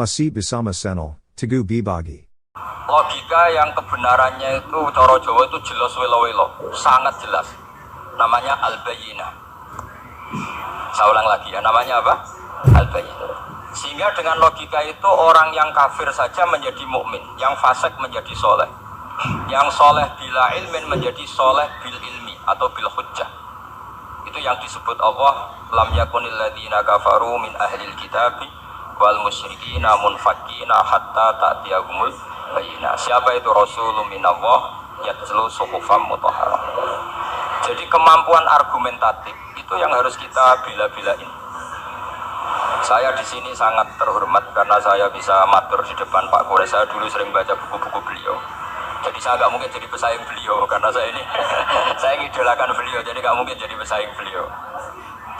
Masih bersama Senol, Teguh Bibagi. Logika yang kebenarannya itu coro Jawa itu jelas welo-welo, sangat jelas. Namanya al-bayyinah. Saya ulang lagi ya, namanya apa? Al-bayyinah. Sehingga dengan logika itu orang yang kafir saja menjadi mukmin, yang fasik menjadi soleh, yang soleh bila ilmin menjadi soleh bil ilmi atau bil hujjah. Itu yang disebut Allah, lam yakunil ladzina kafaru min ahlil kitabi wal musyrikina munfakina hatta ta'tiyahumul bayyinah. Siapa itu Rasulun minallah yatlu suhufam mutahharah. Jadi kemampuan argumentatif itu yang harus kita bela-belain. Saya di sini sangat terhormat karena saya bisa matur di depan Pak Kores. Saya dulu sering baca buku-buku beliau. Jadi saya nggak mungkin jadi pesaing beliau karena saya ini saya ngidolakan beliau, jadi nggak mungkin jadi pesaing beliau.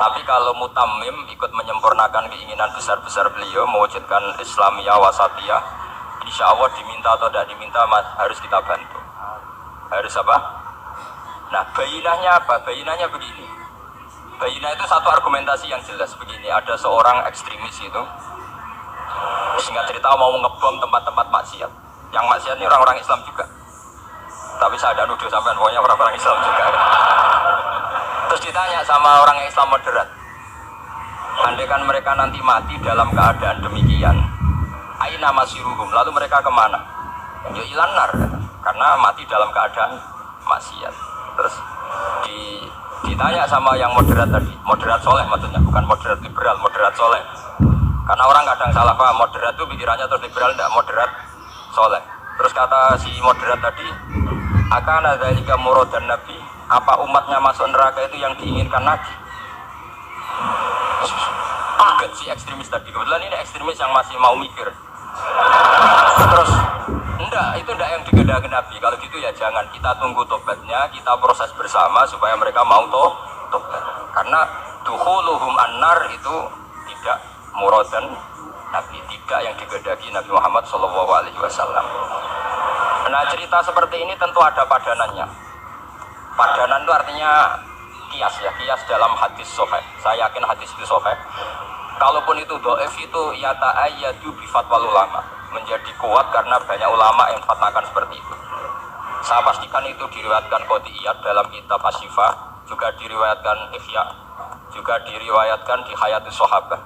Tapi kalau mutammim ikut menyempurnakan keinginan besar-besar beliau mewujudkan Islamiyah wasatiyah, insya Allah diminta atau tidak diminta harus kita bantu. Harus apa? Nah, bayinahnya apa? Bayinahnya begini. Bayinah itu satu argumentasi yang jelas begini. Ada seorang ekstremis itu, singkat cerita mau ngebom tempat-tempat maksiat. Yang maksiat ini orang-orang Islam juga. Tapi saya tidak nuduh sampai pokoknya orang-orang Islam juga. Terus ditanya sama orang Islam moderat, andaikan mereka nanti mati dalam keadaan demikian, aina masiruhum, lalu mereka kemana? Ya ilanar, karena mati dalam keadaan maksiat. Terus ditanya sama yang moderat tadi, moderat soleh maksudnya, bukan moderat liberal, moderat soleh. Karena orang kadang salah paham, moderat itu pikirannya terus liberal, tidak moderat soleh. Terus kata si moderat tadi, akan ada jika murad dan nabi, apa umatnya masuk neraka itu yang diinginkan Nabi? Kaget si ekstremis tadi. Kebetulan ini ekstremis yang masih mau mikir. Terus itu enggak yang digedaki Nabi. Kalau gitu ya jangan, kita tunggu tobatnya, kita proses bersama supaya mereka mau tobat. Karena dukhuluhum annar itu tidak muradan Nabi, tidak yang digedaki Nabi Muhammad SAW. Nah, cerita seperti ini tentu ada padanannya. Padanan itu artinya kias ya, kias dalam hadis sahih. Saya yakin hadis itu sahih. Kalaupun itu dhaif itu yata'ayyadu bi fatwal ulama, menjadi kuat karena banyak ulama yang fatwakan seperti itu. Saya pastikan itu diriwayatkan Qadiyat dalam kitab Asy-Syifa, juga diriwayatkan Ihya, juga diriwayatkan di Hayatus Sahabah.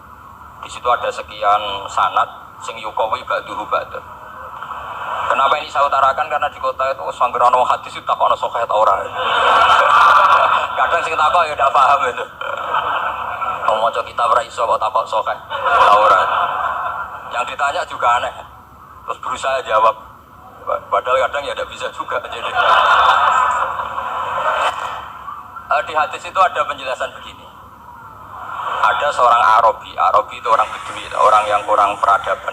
Di situ ada sekian sanad sing yukawi ba'duhu ba'du. Kenapa ini saya utarakan? Karena di kota itu sanggeran hadis itu takut sahih atau ora. Kadang sing takut ya tidak paham itu. Mau maca kitab ra iso kok takut sahih atau ora. Yang ditanya juga aneh. Terus berusaha jawab. Padahal kadang ya tidak bisa juga. Jadi di hadis itu ada penjelasan begini. Ada seorang Arabi itu orang Bedui, orang yang kurang peradaban,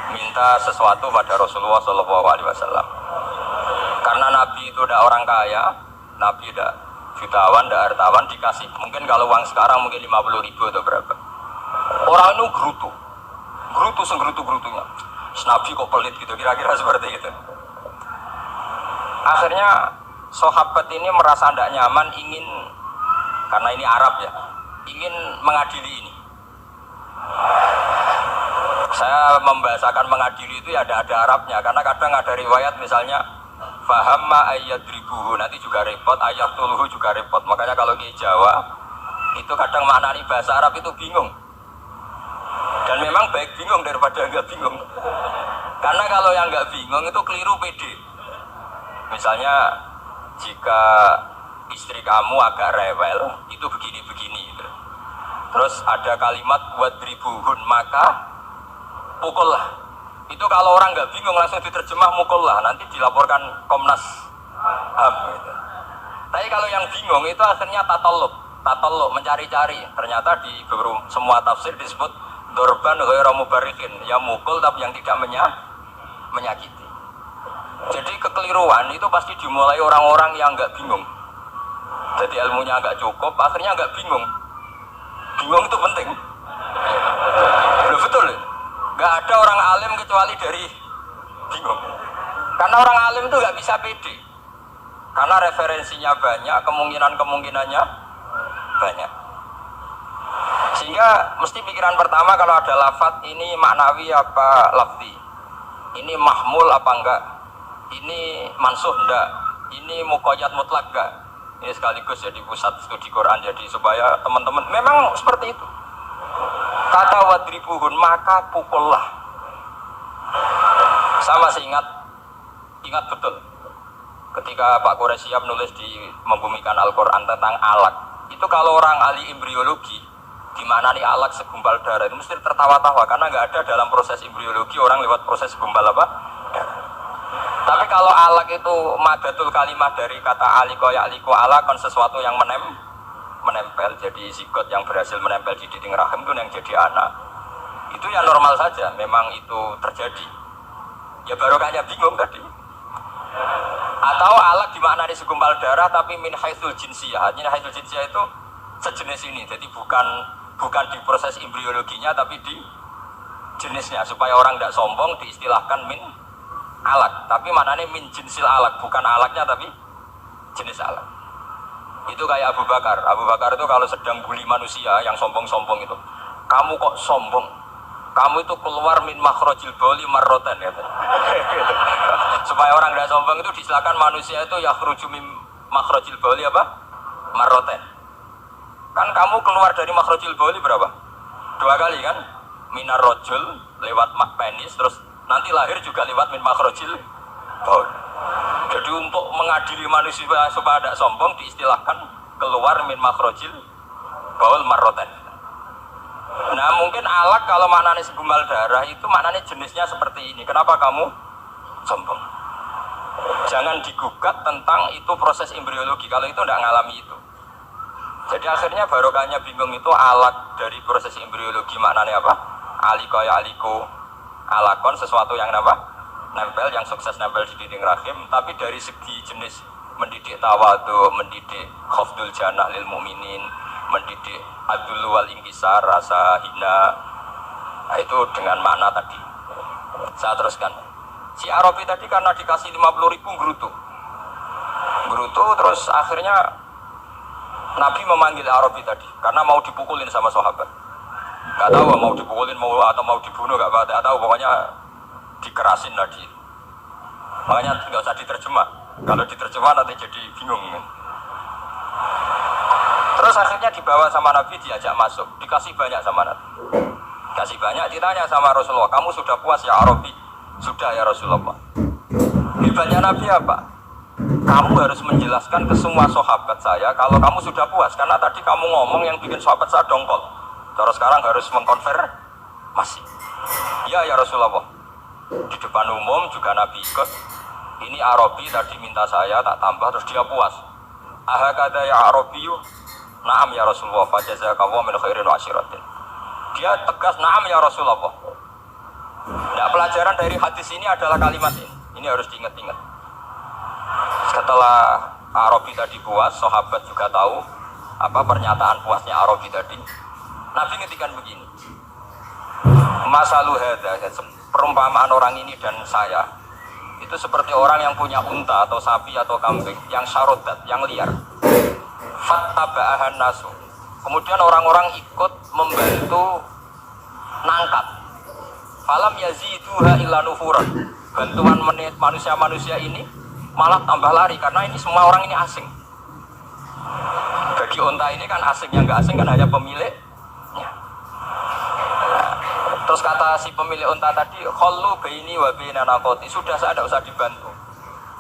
minta sesuatu pada Rasulullah SAW. Karena Nabi itu udah orang kaya, Nabi udah jutawan, udah hartawan, dikasih. Mungkin kalau uang sekarang mungkin 50.000 atau berapa. Orang itu gerutu senggerutu-gerutunya. Nabi kok pelit gitu, kira-kira seperti itu. Akhirnya sahabat ini merasa tidak nyaman, ingin, karena ini Arab ya, ingin mengadili ini. Saya membahasakan mengadili itu ya ada Arabnya, karena kadang ada riwayat misalnya fahamma ayyadribuhu, nanti juga repot, ayyatuluhu juga repot. Makanya kalau di Jawa itu kadang maknani bahasa Arab itu bingung. Dan memang baik bingung daripada enggak bingung. Karena kalau yang enggak bingung itu keliru pede. Misalnya jika istri kamu agak rewel, itu begini-begini gitu. Terus ada kalimat wadribuhun, maka pukullah. Itu kalau orang nggak bingung langsung diterjemah mukullah, nanti dilaporkan Komnas HAM gitu. Tapi kalau yang bingung itu akhirnya tatallub mencari-cari. Ternyata di semua tafsir disebut dorban ghairu mubarikin, ya mukul tapi yang tidak menyakiti. Jadi kekeliruan itu pasti dimulai orang-orang yang nggak bingung. Jadi ilmunya nggak cukup, akhirnya nggak bingung. Bingung itu penting. Loh, betul. Nggak ada orang alim kecuali dari bingung. Karena orang alim itu nggak bisa pede. Karena referensinya banyak, kemungkinannya banyak. Sehingga mesti pikiran pertama kalau ada lafadz ini maknawi apa lafzi, ini mahmul apa enggak, ini mansuh enggak, ini muqayyad mutlak enggak. Ini sekaligus jadi pusat studi Quran, jadi supaya teman-teman memang seperti itu. Kata wadribuhun, maka pukullah. Saya masih ingat betul ketika Pak Quraisyab nulis di Membumikan Al-Quran tentang alak. Itu kalau orang ahli embriologi, di mana nih alak segumpal darah, itu mesti tertawa-tawa karena nggak ada dalam proses embriologi orang lewat proses segumpal apa? Darah. Tapi kalau alak itu madatul kalimah dari kata aliko ya aliko alakon, sesuatu yang menempel, jadi zigot yang berhasil menempel di dinding rahim itu yang jadi anak. Itu ya normal saja, memang itu terjadi. Ya barokahnya bingung tadi. Atau alak dimaknai segumpal darah tapi min haitsul jinsiyah. Min haitsul jinsiyah itu sejenis ini. Jadi bukan di proses embriologinya tapi di jenisnya, supaya orang tidak sombong diistilahkan min alak. Tapi maknanya min jinsil alak, bukan alaknya tapi jenis alak. Itu kayak Abu Bakar. Abu Bakar itu kalau sedang bully manusia yang sombong-sombong itu, kamu kok sombong? Kamu itu keluar min makhrajil bauli marrotan ya. Supaya orang tidak sombong itu disilakan manusia itu yakhruju min makhrajil bauli apa? Marrotan. Kan kamu keluar dari makhrajil bauli berapa? 2 kali kan? Minar rojul lewat penis, terus nanti lahir juga lewat min makhrajil baul. Jadi untuk mengadili manusia supaya tidak sombong diistilahkan keluar min makhrajil baul marrotan. Nah mungkin alak kalau maknanya segumpal darah itu maknanya jenisnya seperti ini. Kenapa kamu sombong? Jangan digugat tentang itu proses embriologi kalau itu tidak ngalami itu. Jadi akhirnya barokahnya bingung itu alak dari proses embriologi maknanya apa? Aliko ya aliko alakon, sesuatu yang apa? Nempel, yang sukses nempel di dinding rahim. Tapi dari segi jenis mendidik tawadu, mendidik khafdul janah lil mu'minin, mendidik adul wal ingkisar, rasa hina, nah, itu dengan makna tadi. Saya teruskan. Si Arabi tadi karena dikasih 50.000 gerutu terus akhirnya Nabi memanggil Arabi tadi karena mau dipukulin sama sahabat. Gak tahu mau dipukulin atau mau dibunuh, gak tahu, pokoknya dikerasin tadi. Makanya nggak usah diterjemah. Kalau diterjemah nanti jadi bingung. Terus akhirnya dibawa sama Nabi, diajak masuk, dikasih banyak sama Nabi. Kasih banyak, ditanya sama Rasulullah, kamu sudah puas ya Arabi? Sudah ya Rasulullah. Hebatnya Nabi apa? Kamu harus menjelaskan ke semua sahabat saya kalau kamu sudah puas, karena tadi kamu ngomong yang bikin sahabat saya dongkol. Terus sekarang harus mengkonfirmasi. Iya ya Rasulullah. Di depan umum juga Nabi ikut. Ini Arabi tadi minta saya tak tambah, terus dia puas. Ahakada ya Arabiyu. Naam ya Rasulullah, fajazakallahu min khairin wa asyiratin. Dia tegas naam ya Rasulullah. Nah, pelajaran dari hadis ini adalah kalimat ini. Ini harus diingat-ingat. Setelah Arabi tadi puas, sahabat juga tahu apa pernyataan puasnya Arabi tadi. Nabi ngendikan begini. Masalu hadza, perumpamaan orang ini dan saya itu seperti orang yang punya unta atau sapi atau kambing yang syarodat, yang liar. Fattaba'ahan nasu. Kemudian orang-orang ikut membantu nangkap. Falam yaziduha illa nufuran. Bantuan manusia-manusia ini malah tambah lari karena ini semua orang ini asing. Bagi unta ini kan asing, yang enggak asing kan hanya pemiliknya. Terus kata si pemilik unta tadi, khallu baini wa baina naqati. Sudah saya tidak usah dibantu.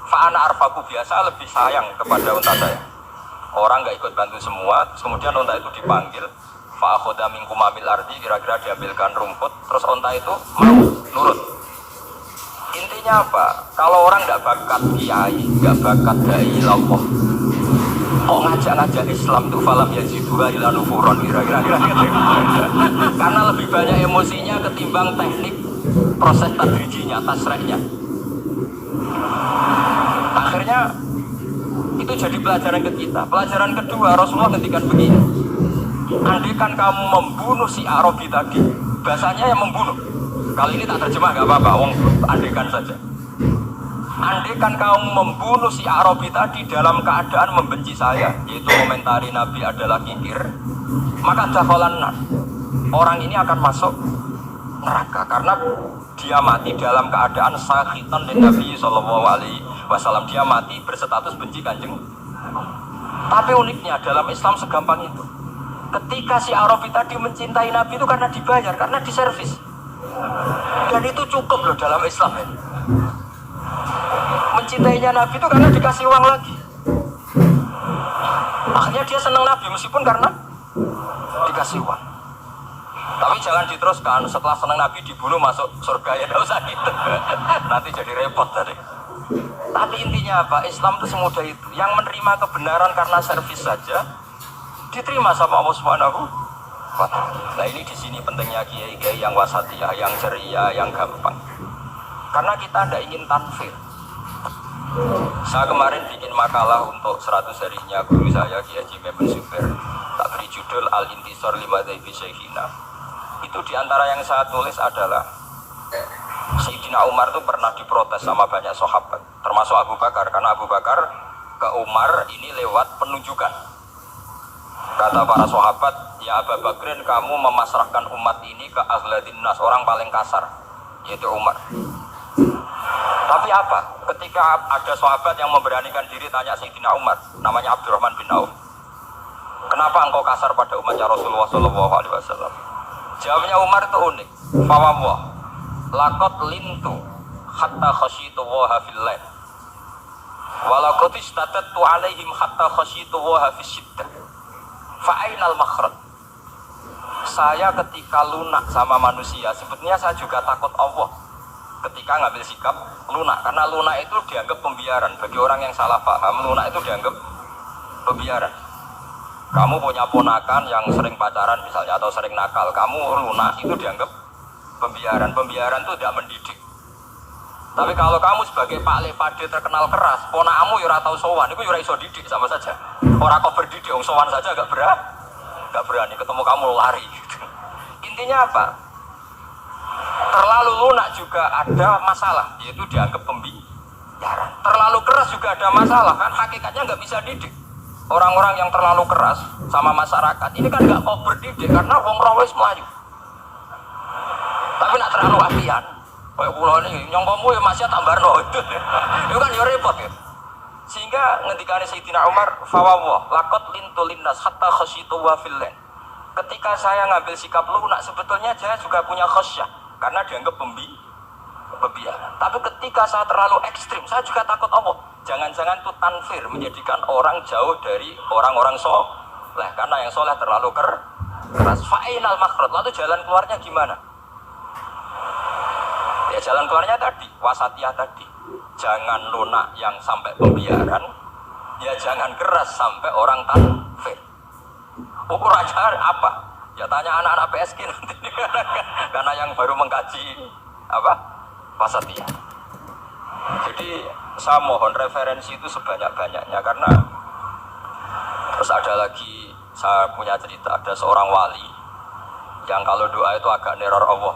Fa ana arfaku, biasa lebih sayang kepada unta saya. Orang nggak ikut bantu semua, kemudian unta itu dipanggil, fa'akhoda minkum amil ardi, kira-kira diambilkan rumput, terus unta itu mau nurut. Intinya apa? Kalau orang nggak bakat kiai, nggak bakat dai Allah, kok ngajak-ngajak Islam itu falam yaziduha ila nufuron, kira-kira gitu. Karena lebih banyak emosinya ketimbang teknik proses tadrijinya, tasreknya. Akhirnya itu jadi pelajaran ke kita. Pelajaran kedua, Rasulullah ngendikan begini. Andaikan kamu membunuh si Arabi tadi, bahasanya yang membunuh. Kali ini tak terjemah gak apa-apa, wong andaikan saja. Andaikan kamu membunuh si Arabi tadi dalam keadaan membenci saya, yaitu komentari Nabi adalah kikir, maka dakhalan nar. orang ini akan masuk neraka karena dia mati dalam keadaan sakhitan dan Nabi Sallallahu Alaihi Wasallam. Dia mati berstatus benci Kanjeng. Tapi uniknya dalam Islam segampang itu. Ketika si Arabi tadi mencintai Nabi itu karena dibayar, karena diservis. Dan itu cukup loh dalam Islam ya. Mencintainya Nabi itu karena dikasih uang lagi. Akhirnya dia senang Nabi meskipun karena dikasih uang. Tapi jangan diteruskan, setelah senang Nabi dibunuh masuk surga ya, tidak usah gitu. Nanti jadi repot tadi. Tapi intinya apa? Islam itu semudah itu. Yang menerima kebenaran karena servis saja diterima sama Allah Subhanahu wa Ta'ala. Nah ini di sini pentingnya kiai-kiai yang wasatiyah, yang ceria, yang gampang. Karena kita tidak ingin tanfir. Saya kemarin bikin makalah untuk 100 harinya guru saya Kiai Haji Maimun Zubair. Tak beri judul Al-Intisar Lima Dzaifi Syekhina. Itu diantara yang saya tulis adalah Sayyidina Umar itu pernah diprotes sama banyak sahabat, termasuk Abu Bakar, karena Abu Bakar ke Umar ini lewat penunjukan. Kata para sahabat, ya Abu Bakrin, kamu memasrahkan umat ini ke aghladin nas, orang paling kasar, yaitu Umar. Tapi apa? Ketika ada sahabat yang memberanikan diri tanya Sayyidina Umar, namanya Abdurrahman bin Auf, kenapa engkau kasar pada umatnya Rasulullah Sallallahu Alaihi Wasallam? Jawabnya Umar itu unik. Fawwah, laqad lintu hatta khasyitu wa fillail. Walaqad istatatu alaihim hatta khasyitu wa fisyiddah. Fa'ainal makhraj. Saya ketika lunak sama manusia, sebetulnya saya juga takut Allah. Ketika ngambil sikap lunak, karena lunak itu dianggap pembiaran. Bagi orang yang salah paham, lunak itu dianggap pembiaran. Kamu punya ponakan yang sering pacaran misalnya atau sering nakal, kamu lunak itu dianggap pembiaran. Pembiaran itu tidak mendidik. Tapi kalau kamu sebagai Pak Lepade terkenal keras, ponakmu ya ora tau sowan, itu ya ora iso didik sama saja. Ora kok berdidik, wong sowan saja gak berani ketemu kamu lari. Intinya apa? Terlalu lunak juga ada masalah, yaitu dianggap pembiaran. Terlalu keras juga ada masalah, kan hakikatnya nggak bisa didik. Orang-orang yang terlalu keras sama masyarakat ini kan nggak kok berdidik karena wong rawes melayu. Tapi nak terlalu apian, kayak pulau ini nyongkomu ya masih tambarno itu kan ya repot ya. Sehingga ngendikane Sayyidina Umar, fawwah laqad lintu linnas hatta khasyitu wa fillah. Ketika saya ngambil sikap lunak, sebetulnya saya juga punya khasyah karena dianggap pembiaran. Tapi ketika saya terlalu ekstrim, saya juga takut Allah. Jangan-jangan itu tanfir, menjadikan orang jauh dari orang-orang soleh, karena yang soleh terlalu keras. Fa'inal makhraj, lalu jalan keluarnya gimana? Ya jalan keluarnya tadi, wasatiyah tadi. Jangan lunak yang sampai pembiaran, ya jangan keras sampai orang tanfir. Ukur aja apa? Ya tanya anak-anak PSG nanti karena yang baru mengkaji apa? Wasatiyah. Jadi saya mohon referensi itu sebanyak-banyaknya, karena terus ada lagi saya punya cerita, ada seorang wali yang kalau doa itu agak neror Allah.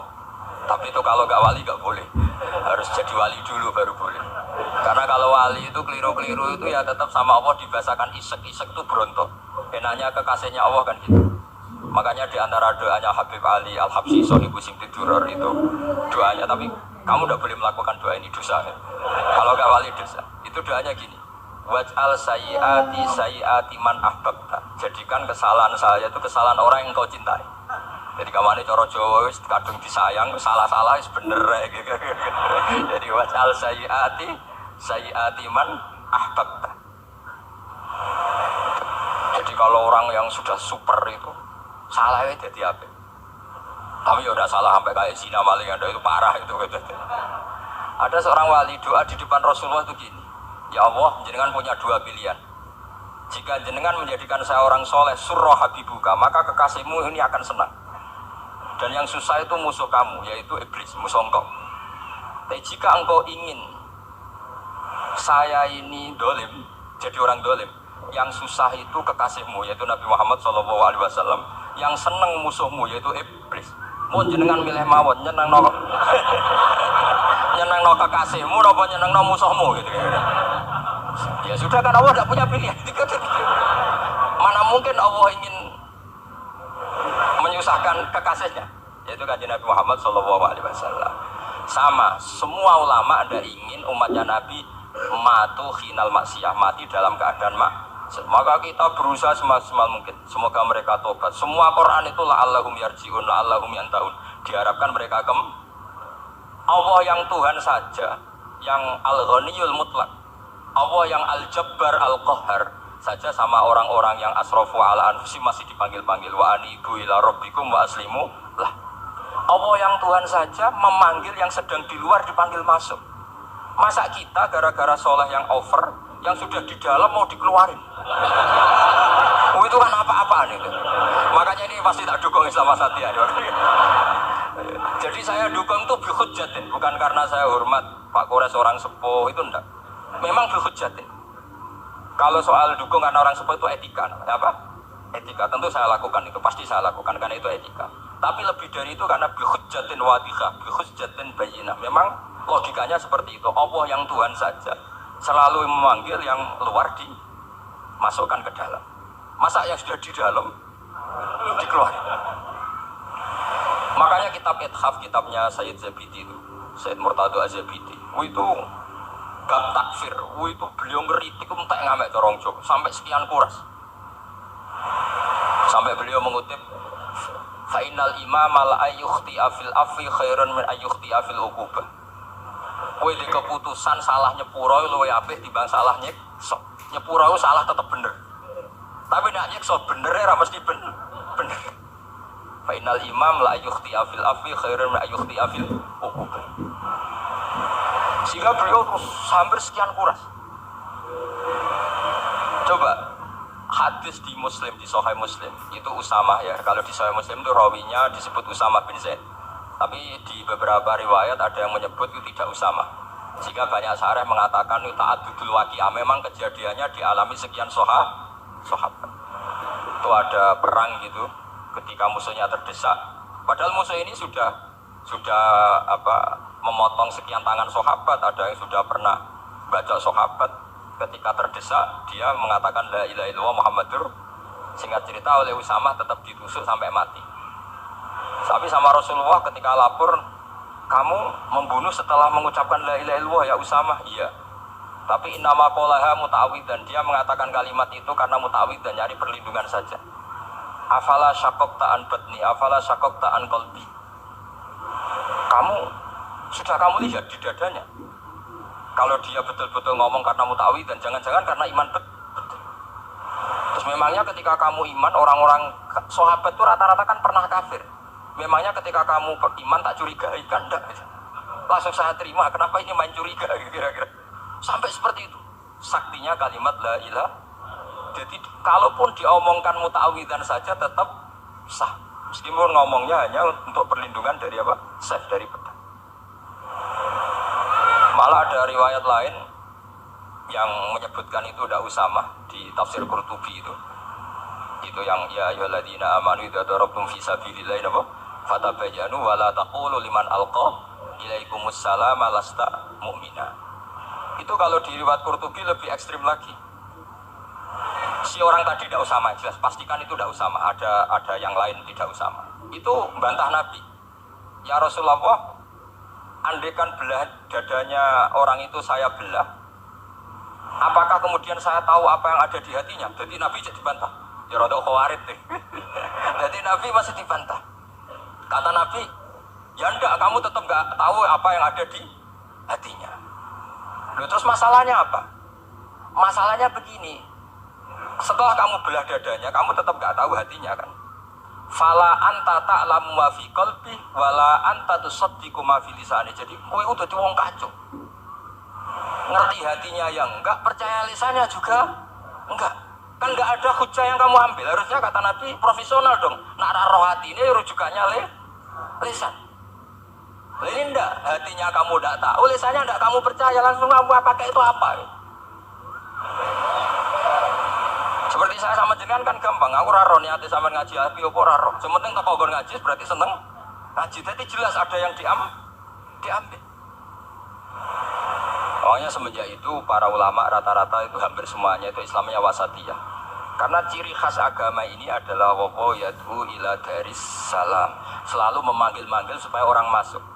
Tapi itu kalau gak wali gak boleh, harus jadi wali dulu baru boleh. Karena kalau wali itu keliru-keliru itu ya tetap sama Allah dibahasakan isek-isek itu berontok. Enaknya kekasihnya Allah kan gitu. Makanya di antara doanya Habib Ali Al-Habsyi Sohibu Simti Duror itu doanya, tapi kamu tidak boleh melakukan doa ini, dosa ya. Kalau gak wali dosa. Itu doanya gini, waj'al sayyiati man ahbabta. Jadikan kesalahan saya itu kesalahan orang yang kau cintai. Jadi kamane cara Jawa wis kadung disayang, salah-salah wis bener gitu. Jadi waj'al sayyiati man ahbabta. Jadi kalau orang yang sudah super itu salahnya jadi apa? Tapi ya udah salah sampai kayak zina maling, ada itu parah itu. Ada seorang wali doa di depan Rasulullah itu gini, ya Allah, jenengan punya dua pilihan. Jika jenengan menjadikan saya orang soleh, surah habibuka, maka kekasihmu ini akan senang. Dan yang susah itu musuh kamu, yaitu iblis, musuh engkau. Tapi jika engkau ingin saya ini dolim, jadi orang dolim, yang susah itu kekasihmu, yaitu Nabi Muhammad SAW, yang senang musuhmu, yaitu iblis. Mau jenengan milih mawon, nyenang no kekasihmu, nopo nyenang no musuhmu gitu. Ya sudah kan, Allah tidak punya pilihan. Mana mungkin Allah ingin menyusahkan kekasihnya, yaitu kanjeng Nabi Muhammad SAW. Sama, semua ulama ada ingin umatnya Nabi matu khinal maksiyah, mati dalam keadaan maka kita berusaha semaksimal mungkin. Semoga mereka tobat. Semua Quran itu la'allahum yarji'un, la'allahum yantahun. Diharapkan mereka Allah yang Tuhan saja, yang Al-Ghaniyul Mutlaq, Allah yang Al-Jabbar Al-Qahhar saja sama orang-orang yang asrafu ala anfusi masih dipanggil-panggil wa anibu ila rabbikum wa aslimu lah. Allah yang Tuhan saja memanggil yang sedang di luar dipanggil masuk. Masa kita gara-gara soleh yang over, yang sudah di dalam mau dikeluarin? Oh, itu kan apa-apaan itu. Makanya ini pasti tak dukung Islam Wasatiyah. Jadi saya dukung itu bihujjatin, bukan karena saya hormat Pak Kores orang sepuh, itu enggak. Memang bihujjatin. Kalau soal dukung karena orang sepuh itu etika, namanya apa? Etika, tentu saya lakukan itu, pasti saya lakukan karena itu etika. Tapi lebih dari itu karena bihujjatin wadihah, bihujjatin bayinah. Memang logikanya seperti itu. Allah yang Tuhan saja selalu memanggil yang luar dimasukkan ke dalam. Masa yang sudah di dalam dikeluarkan? Makanya kitab Ithaf, kitabnya Sayyid Zabidi itu, Sayyid Murtado Az-Zabidi, itu gak takfir, itu beliau ngeritik entek ngamek corong Jawa sampai sekian kuras. Sampai beliau mengutip Fainal imam la ayyukhti afil afi khairan min ayyukhti afil uqubah. Kowe di keputusan salah nyepuro luwih apik timbang salah nyekso. Nyepuro salah tetep bener. Tapi nek nyekso bener ora mesti bener. Fainal imam la ayyukhti afil afi khairan min ayyukhti afil uqubah. Sehingga beliau terus hampir sekian kuras. Coba hadis di Muslim, di Sahih Muslim itu Usamah ya. Kalau di Sahih Muslim itu rawinya disebut Usamah bin Zaid. Tapi di beberapa riwayat ada yang menyebut itu tidak Usamah. Sehingga banyak syarah mengatakan itu ta'addudul waqi'ah. Memang kejadiannya dialami sekian sahabat. Itu ada perang gitu ketika musuhnya terdesak. Padahal musuh ini sudah memotong sekian tangan sahabat. Ada yang sudah pernah baca sahabat. Ketika terdesak dia mengatakan la ilaha illallah Muhammadur. Singkat cerita oleh Usamah tetap ditusuk sampai mati. Tapi sama Rasulullah ketika lapor, kamu membunuh setelah mengucapkan la ilaha illallah ya Usamah? Iya. Tapi innama qolaha muta'awidan, dia mengatakan kalimat itu karena muta'awidan, nyari perlindungan saja. Afala syaqaqta an batni, afala syaqaqta an qalbi. Sudah kamu lihat di dadanya. Kalau dia betul-betul ngomong karena mutawi dan jangan-jangan karena iman betul. Terus memangnya ketika kamu iman, orang-orang sahabat itu rata-rata kan pernah kafir. Memangnya ketika kamu beriman tak curigai kan enggak? Langsung saya terima, kenapa ini main curiga kira-kira. Sampai seperti itu. Saktinya kalimat la ilaha. Jadi kalaupun diomongkan mutawidan saja tetap sah. Meskipun ngomongnya hanya untuk perlindungan dari apa? Saif, dari pedang. Malah ada riwayat lain yang menyebutkan itu udah Usamah di tafsir Qurtubi itu yang ya ayyuhalladzina amanu idza darabtum fi sabilillahi fatabayyanu wa la taqulu liman alqa ilaikumus salama lasta mu'mina. Itu kalau di riwayat Qurtubi lebih ekstrim lagi. Si orang tadi tidak Usamah, jelas pastikan itu tidak Usamah, ada yang lain tidak Usamah. Itu bantah Nabi. Ya Rasulullah, andaikan belah dadanya orang itu saya belah, apakah kemudian saya tahu apa yang ada di hatinya? Jadi Nabi jadi dibantah. Ya rada khawarid deh. Jadi Nabi masih dibantah. Kata Nabi, ya enggak, kamu tetap enggak tahu apa yang ada di hatinya. Loh, terus masalahnya apa? Masalahnya begini. Setelah kamu belah dadanya, kamu tetap enggak tahu hatinya kan? Fala anta ta'lamu ma fi qalbi wala anta tusaddiqu ma fi lisani. Jadi kowe udah wong kacau. Ngerti hatinya yang enggak, percaya lisannya juga enggak. Kan enggak ada hujah yang kamu ambil. Harusnya kata Nabi profesional dong. Nak roh hati ini rujukannya lisan. Ini enggak, hatinya kamu enggak tahu, lisannya enggak kamu percaya, langsung kamu pakai itu apa? Seperti saya sama jenengan kan gampang, aku raro niati sama ngaji api apa raro. Sementing tak kau ngaji berarti seneng ngaji. Jadi jelas ada yang diambil. Pokoknya semenjak itu para ulama rata-rata itu hampir semuanya itu Islamnya wasatiyah. Karena ciri khas agama ini adalah yad'u ila daris salam, selalu memanggil-manggil supaya orang masuk.